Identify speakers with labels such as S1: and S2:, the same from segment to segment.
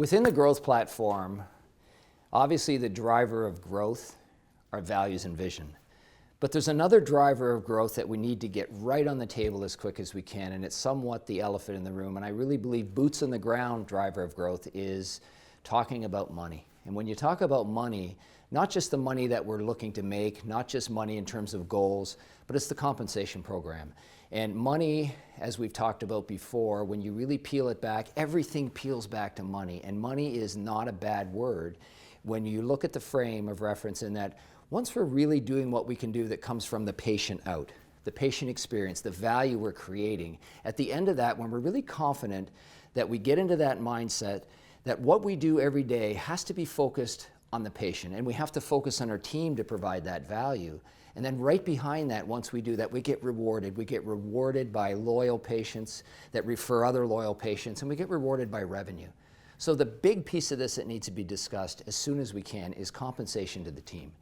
S1: Within the growth platform, obviously the driver of growth are values and vision. But there's another driver of growth that we need to get right on the table as quick as we can, and it's somewhat the elephant in the room. And I really believe boots on the ground driver of growth is talking about money. And when you talk about money, not just the money that we're looking to make, not just money in terms of goals, but it's the compensation program. And money, as we've talked about before, when you really peel it back, everything peels back to money. And money is not a bad word when you look at the frame of reference in that once we're really doing what we can do that comes from the patient out, the patient experience, the value we're creating, at the end of that, when we're really confident that we get into that mindset that what we do every day has to be focused on the patient, and we have to focus on our team to provide that value. And then right behind that, once we do that, we get rewarded. We get rewarded by loyal patients that refer other loyal patients, and we get rewarded by revenue. So the big piece of this that needs to be discussed as soon as we can is compensation to the team.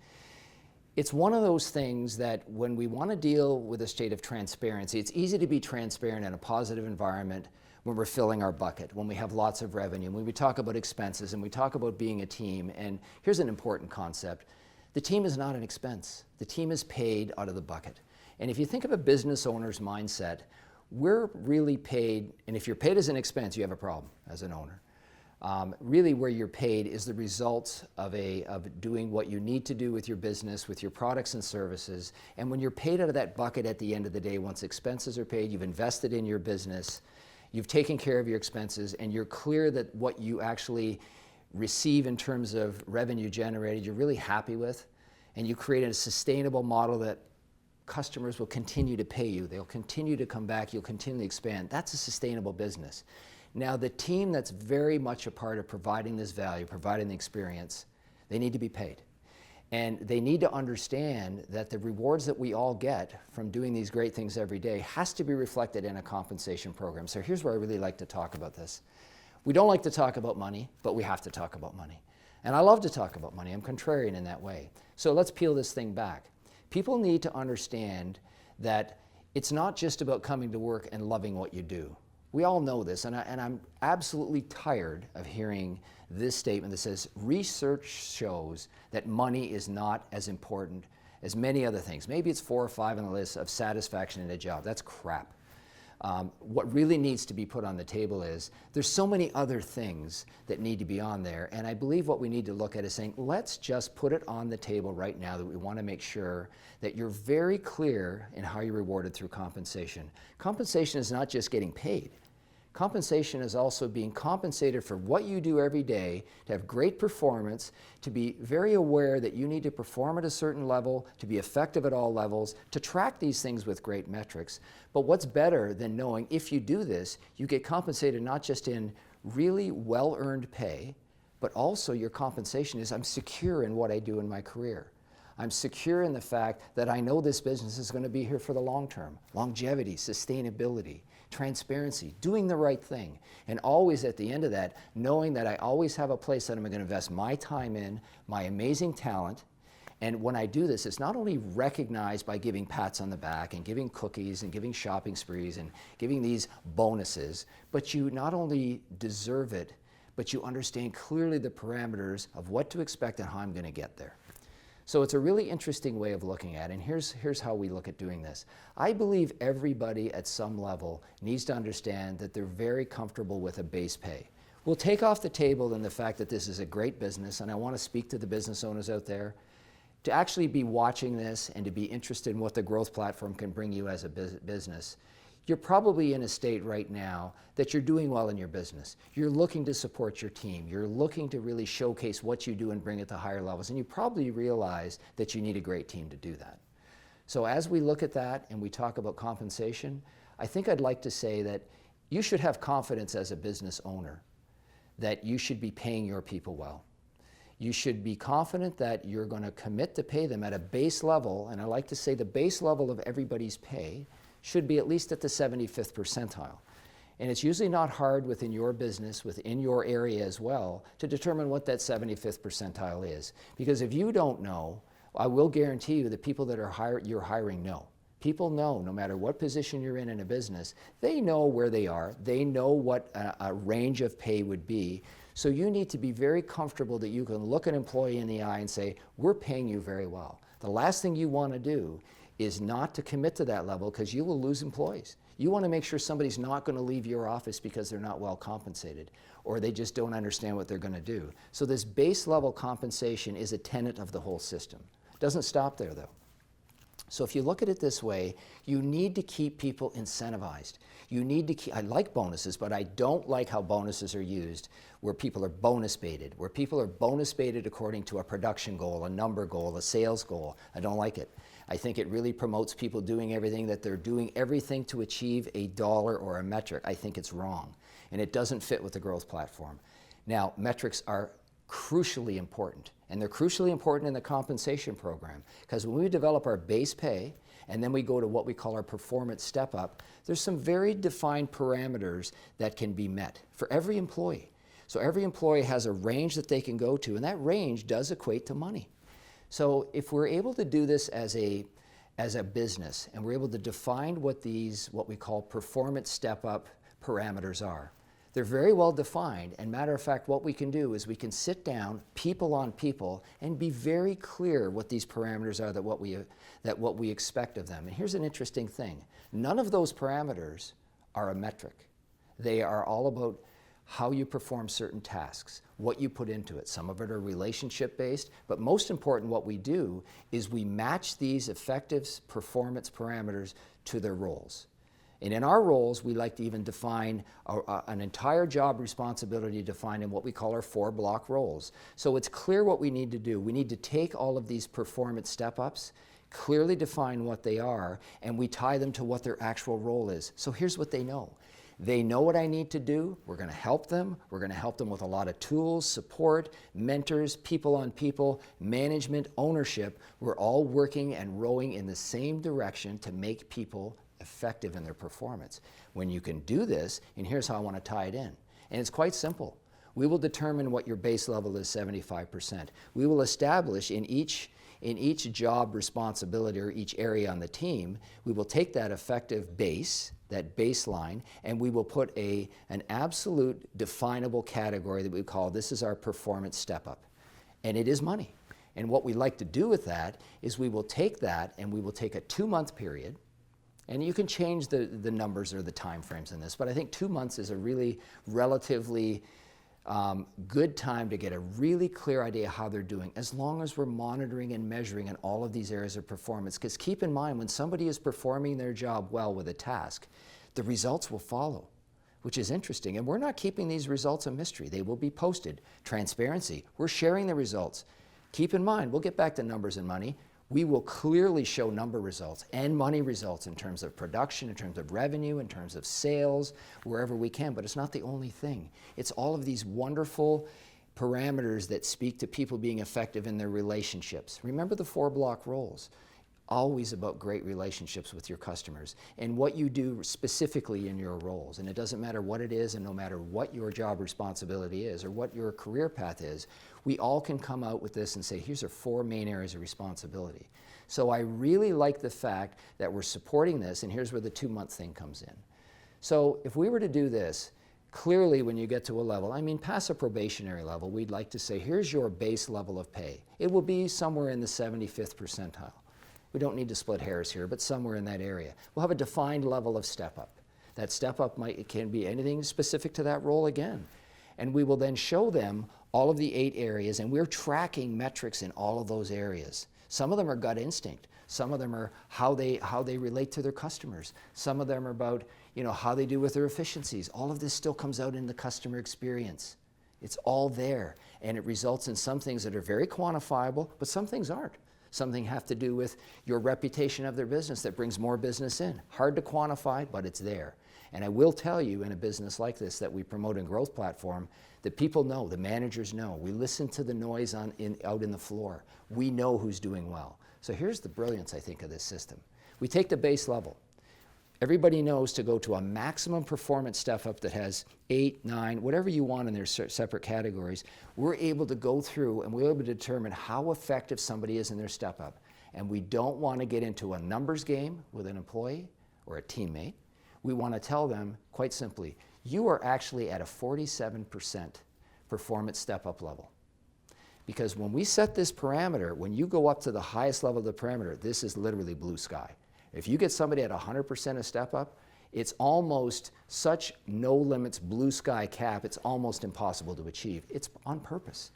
S1: It's one of those things that when we want to deal with a state of transparency, it's easy to be transparent in a positive environment when we're filling our bucket, when we have lots of revenue, when we talk about expenses and we talk about being a team. And here's an important concept. The team is not an expense. The team is paid out of the bucket. And if you think of a business owner's mindset, we're really paid, and if you're paid as an expense, you have a problem as an owner. Really where you're paid is the results of doing what you need to do with your business, with your products and services. And when you're paid out of that bucket at the end of the day, once expenses are paid, you've invested in your business, you've taken care of your expenses, and you're clear that what you actually receive in terms of revenue generated, you're really happy with, and you create a sustainable model that customers will continue to pay you. They'll continue to come back. You'll continue to expand. That's a sustainable business. Now, the team that's very much a part of providing this value, providing the experience, they need to be paid. And they need to understand that the rewards that we all get from doing these great things every day has to be reflected in a compensation program. So here's where I really like to talk about this. We don't like to talk about money, but we have to talk about money. And I love to talk about money. I'm contrarian in that way. So let's peel this thing back. People need to understand that it's not just about coming to work and loving what you do. We all know this, and I'm absolutely tired of hearing this statement that says, research shows that money is not as important as many other things. Maybe it's 4 or 5 on the list of satisfaction in a job. That's crap. What really needs to be put on the table is there's so many other things that need to be on there, and I believe what we need to look at is saying, let's just put it on the table right now that we want to make sure that you're very clear in how you're rewarded through compensation. Compensation is not just getting paid. Compensation is also being compensated for what you do every day, to have great performance, to be very aware that you need to perform at a certain level, to be effective at all levels, to track these things with great metrics. But what's better than knowing if you do this, you get compensated not just in really well-earned pay, but also your compensation is I'm secure in what I do in my career. I'm secure in the fact that I know this business is going to be here for the long term. Longevity, sustainability, transparency, doing the right thing. And always at the end of that, knowing that I always have a place that I'm going to invest my time in, my amazing talent. And when I do this, it's not only recognized by giving pats on the back and giving cookies and giving shopping sprees and giving these bonuses, but you not only deserve it, but you understand clearly the parameters of what to expect and how I'm going to get there. So it's a really interesting way of looking at it, and here's how we look at doing this. I believe everybody at some level needs to understand that they're very comfortable with a base pay. We'll take off the table then the fact that this is a great business, and I want to speak to the business owners out there to actually be watching this and to be interested in what the growth platform can bring you as a business. You're probably in a state right now that you're doing well in your business. You're looking to support your team. You're looking to really showcase what you do and bring it to higher levels. And you probably realize that you need a great team to do that. So as we look at that and we talk about compensation, I think I'd like to say that you should have confidence as a business owner that you should be paying your people well. You should be confident that you're going to commit to pay them at a base level, and I like to say the base level of everybody's pay should be at least at the 75th percentile. And it's usually not hard within your business, within your area as well, to determine what that 75th percentile is. Because if you don't know, I will guarantee you that people that you're hiring know. People know, no matter what position you're in a business, they know where they are. They know what a range of pay would be. So you need to be very comfortable that you can look an employee in the eye and say, we're paying you very well. The last thing you want to do is not to commit to that level, because you will lose employees. You want to make sure somebody's not going to leave your office because they're not well compensated, or they just don't understand what they're going to do. So this base level compensation is a tenet of the whole system. It doesn't stop there though. So if you look at it this way, you need to keep people incentivized. You need to keep, I like bonuses, but I don't like how bonuses are used where people are bonus baited, where people are bonus baited according to a production goal, a number goal, a sales goal. I don't like it. I think it really promotes people doing everything, that they're doing everything to achieve a dollar or a metric. I think it's wrong, and it doesn't fit with the growth platform. Now, metrics are crucially important, and they're crucially important in the compensation program, because when we develop our base pay and then we go to what we call our performance step up, there's some very defined parameters that can be met for every employee. So every employee has a range that they can go to, and that range does equate to money. So if we're able to do this as a business, and we're able to define what we call performance step up parameters are, they're very well defined, and matter of fact, what we can do is we can sit down, people on people, and be very clear what these parameters are, that what we expect of them. And here's an interesting thing. None of those parameters are a metric. They are all about how you perform certain tasks, what you put into it. Some of it are relationship-based, but most important, what we do is we match these effective performance parameters to their roles. And in our roles, we like to even define an entire job responsibility defined in what we call our 4-block roles. So it's clear what we need to do. We need to take all of these performance step-ups, clearly define what they are, and we tie them to what their actual role is. So here's what they know. They know what I need to do. We're going to help them. We're going to help them with a lot of tools, support, mentors, people on people, management, ownership. We're all working and rowing in the same direction to make people effective in their performance. When you can do this, and here's how I want to tie it in. And it's quite simple. We will determine what your base level is, 75%. We will establish in each job responsibility or each area on the team, we will take that effective base, that baseline, and we will put an absolute definable category that we call, this is our performance step up. And it is money. And what we like to do with that is we will take that and we will take a 2-month period. And you can change the numbers or the time frames in this, but I think 2 months is a really relatively good time to get a really clear idea how they're doing, as long as we're monitoring and measuring in all of these areas of performance. Because keep in mind, when somebody is performing their job well with a task, the results will follow, which is interesting. And we're not keeping these results a mystery. They will be posted. Transparency, we're sharing the results. Keep in mind, we'll get back to numbers and money. We will clearly show number results and money results in terms of production, in terms of revenue, in terms of sales, wherever we can, but it's not the only thing. It's all of these wonderful parameters that speak to people being effective in their relationships. Remember the 4-block roles. Always about great relationships with your customers and what you do specifically in your roles. And it doesn't matter what it is, and no matter what your job responsibility is or what your career path is, we all can come out with this and say, here's our 4 main areas of responsibility. So I really like the fact that we're supporting this, and here's where the 2-month thing comes in. So if we were to do this, clearly when you get to a level, I mean past a probationary level, we'd like to say, here's your base level of pay. It will be somewhere in the 75th percentile. We don't need to split hairs here, but somewhere in that area. We'll have a defined level of step up. That step up can be anything specific to that role again. And we will then show them all of the 8 areas, and we're tracking metrics in all of those areas. Some of them are gut instinct. Some of them are how they relate to their customers. Some of them are about how they do with their efficiencies. All of this still comes out in the customer experience. It's all there, and it results in some things that are very quantifiable, but some things aren't. Something have to do with your reputation of their business that brings more business in. Hard to quantify, but it's there. And I will tell you, in a business like this that we promote in Growth Platform, that people know, the managers know. We listen to the noise out in the floor. We know who's doing well. So here's the brilliance, I think, of this system. We take the base level. Everybody knows to go to a maximum performance step up that has 8, 9, whatever you want in their separate categories. We're able to go through and we're able to determine how effective somebody is in their step up. And we don't want to get into a numbers game with an employee or a teammate. We want to tell them, quite simply, you are actually at a 47% performance step-up level. Because when we set this parameter, when you go up to the highest level of the parameter, this is literally blue sky. If you get somebody at 100% of step-up, it's almost such no limits blue sky cap, it's almost impossible to achieve. It's on purpose.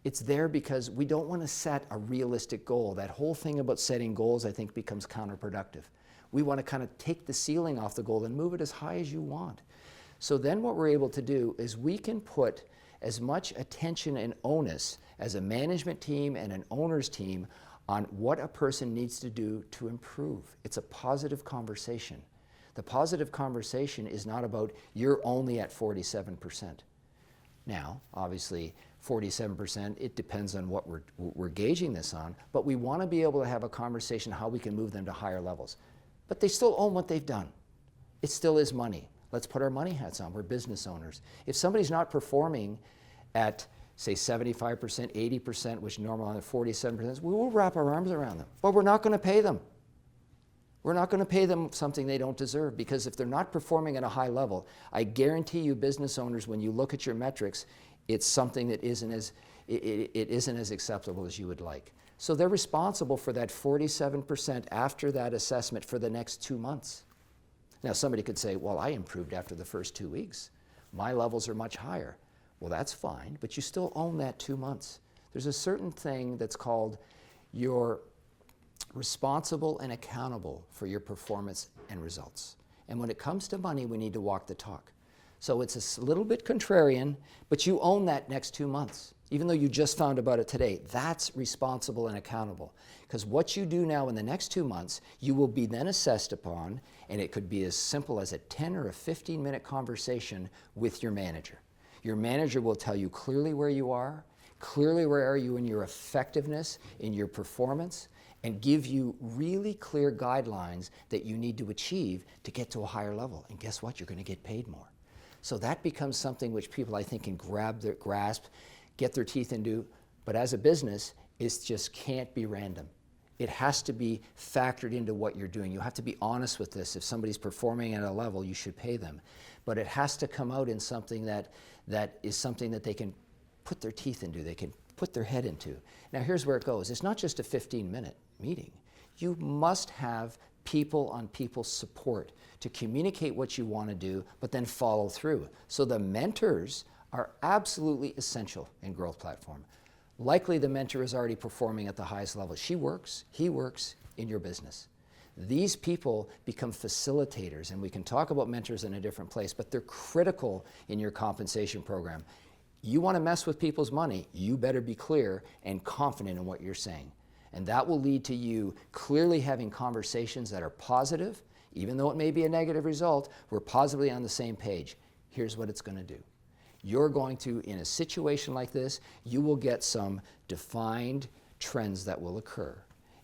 S1: It's there because we don't want to set a realistic goal. That whole thing about setting goals, I think, becomes counterproductive. We want to kind of take the ceiling off the goal and move it as high as you want. So then what we're able to do is we can put as much attention and onus as a management team and an owner's team on what a person needs to do to improve. It's a positive conversation. The positive conversation is not about you're only at 47%. Now, obviously, 47%, it depends on what we're gauging this on, but we want to be able to have a conversation how we can move them to higher levels. But they still own what they've done. It still is money. Let's put our money hats on. We're business owners. If somebody's not performing at, say, 75%, 80%, which normally at 47%, we will wrap our arms around them. But we're not going to pay them. We're not going to pay them something they don't deserve, because if they're not performing at a high level, I guarantee you business owners, when you look at your metrics, it's something that isn't as acceptable as you would like. So they're responsible for that 47% after that assessment for the next 2 months. Now somebody could say, well, I improved after the first 2 weeks. My levels are much higher. Well, that's fine, but you still own that 2 months. There's a certain thing that's called you're responsible and accountable for your performance and results. And when it comes to money, we need to walk the talk. So it's a little bit contrarian, but you own that next 2 months. Even though you just found about it today, that's responsible and accountable. Because what you do now in the next 2 months, you will be then assessed upon, and it could be as simple as a 10 or a 15-minute conversation with your manager. Your manager will tell you clearly where you are, clearly where are you in your effectiveness, in your performance, and give you really clear guidelines that you need to achieve to get to a higher level. And guess what? You're going to get paid more. So that becomes something which people, I think, can grasp, get their teeth into. But as a business, it just can't be random. It has to be factored into what you're doing. You have to be honest with this. If somebody's performing at a level, you should pay them. But it has to come out in something that is something that they can put their teeth into, they can put their head into. Now here's where it goes. It's not just a 15-minute meeting. You must have people on people support to communicate what you want to do, but then follow through. So the mentors are absolutely essential in Growth Platform. Likely the mentor is already performing at the highest level. He works in your business. These people become facilitators, and we can talk about mentors in a different place, but they're critical in your compensation program. You want to mess with people's money, you better be clear and confident in what you're saying. And that will lead to you clearly having conversations that are positive, even though it may be a negative result, we're positively on the same page. Here's what it's going to do. You're going to, in a situation like this, you will get some defined trends that will occur.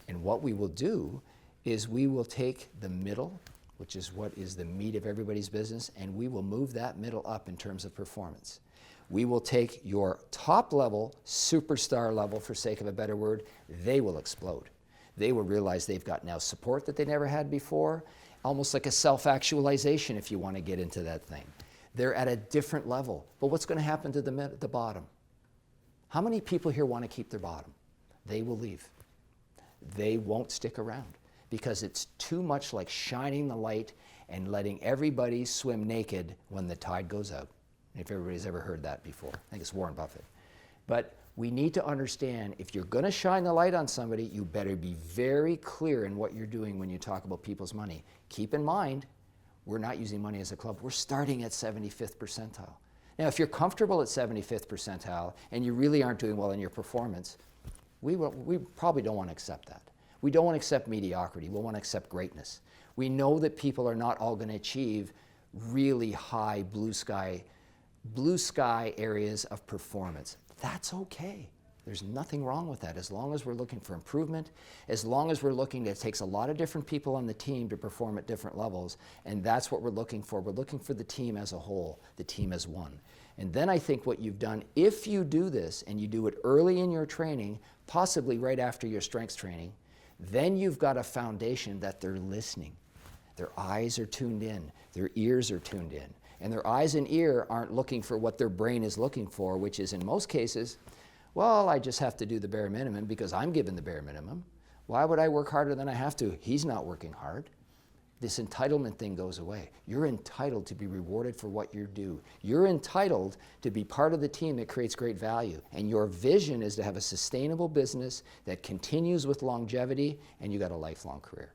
S1: And what we will do is we will take the middle, which is what is the meat of everybody's business, and we will move that middle up in terms of performance. We will take your top level, superstar level, for sake of a better word, they will explode. They will realize they've got now support that they never had before, almost like a self-actualization if you want to get into that thing. They're at a different level. But what's going to happen to the bottom? How many people here want to keep their bottom? They will leave. They won't stick around because it's too much like shining the light and letting everybody swim naked when the tide goes out. If everybody's ever heard that before. I think it's Warren Buffett. But we need to understand, if you're going to shine the light on somebody, you better be very clear in what you're doing when you talk about people's money. Keep in mind, we're not using money as a club. We're starting at 75th percentile. Now, if you're comfortable at 75th percentile and you really aren't doing well in your performance, we probably don't want to accept that. We don't want to accept mediocrity. We want to accept greatness. We know that people are not all going to achieve really high blue sky areas of performance. That's okay. There's nothing wrong with that as long as we're looking for improvement, as long as we're looking, it takes a lot of different people on the team to perform at different levels, and that's what we're looking for. We're looking for the team as a whole, the team as one. And then I think what you've done, if you do this and you do it early in your training, possibly right after your strengths training, then you've got a foundation that they're listening. Their eyes are tuned in, their ears are tuned in. And their eyes and ear aren't looking for what their brain is looking for, which is in most cases, well, I just have to do the bare minimum because I'm given the bare minimum. Why would I work harder than I have to? He's not working hard. This entitlement thing goes away. You're entitled to be rewarded for what you do. You're entitled to be part of the team that creates great value. And your vision is to have a sustainable business that continues with longevity, and you got a lifelong career.